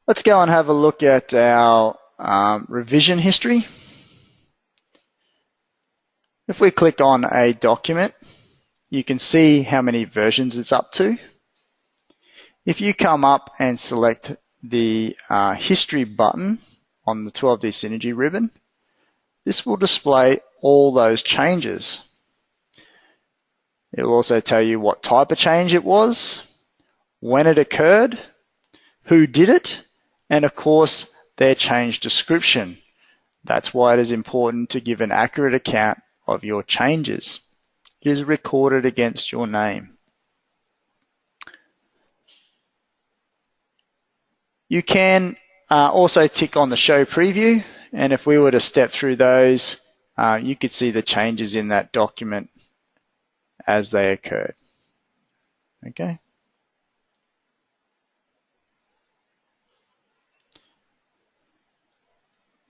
Let's go and have a look at our revision history. If we click on a document, you can see how many versions it's up to. If you come up and select the history button on the 12D Synergy ribbon, this will display all those changes. It will also tell you what type of change it was, when it occurred, who did it, and of course their change description. That's why it is important to give an accurate account of your changes. It is recorded against your name. You can also tick on the show preview, and if we were to step through those, you could see the changes in that document as they occurred. Okay.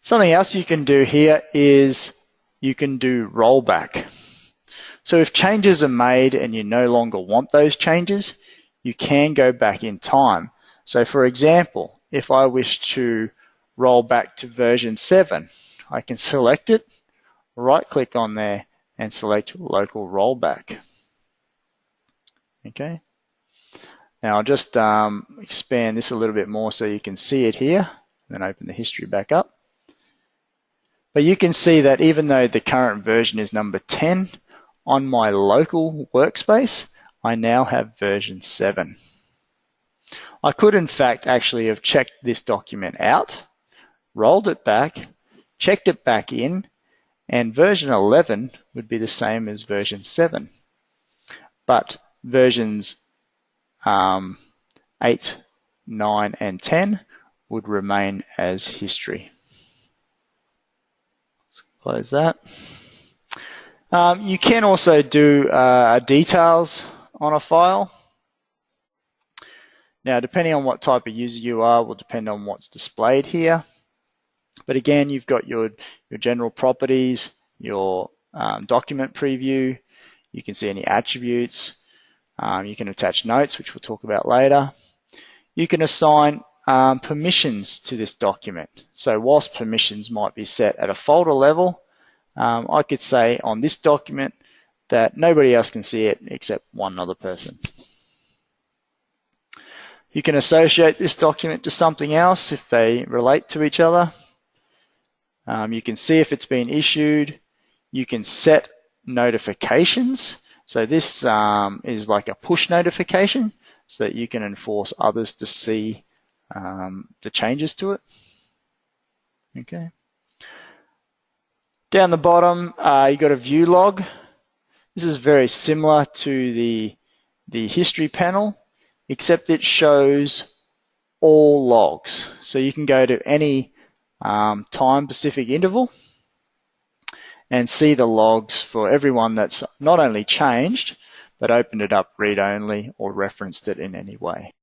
Something else you can do here is you can do rollback. So if changes are made and you no longer want those changes, you can go back in time. So for example, if I wish to roll back to version 7, I can select it, right click on there and select local rollback. Okay. Now I'll just expand this a little bit more so you can see it here, then open the history back up. But you can see that even though the current version is number 10, on my local workspace, I now have version 7. I could in fact actually have checked this document out, rolled it back, checked it back in, and version 11 would be the same as version 7. But versions 8, 9, and 10 would remain as history. Let's close that. You can also do details on a file. Now, depending on what type of user you are, will depend on what's displayed here. But again, you've got your general properties, your document preview. You can see any attributes. You can attach notes, which we'll talk about later. You can assign permissions to this document. So whilst permissions might be set at a folder level, I could say on this document that nobody else can see it except one other person. You can associate this document to something else if they relate to each other. You can see if it's been issued. You can set notifications. So this is like a push notification so that you can enforce others to see the changes to it. Okay. Down the bottom, you've got a view log. This is very similar to the history panel, except it shows all logs. So you can go to any time-specific interval and see the logs for everyone that's not only changed, but opened it up read-only or referenced it in any way.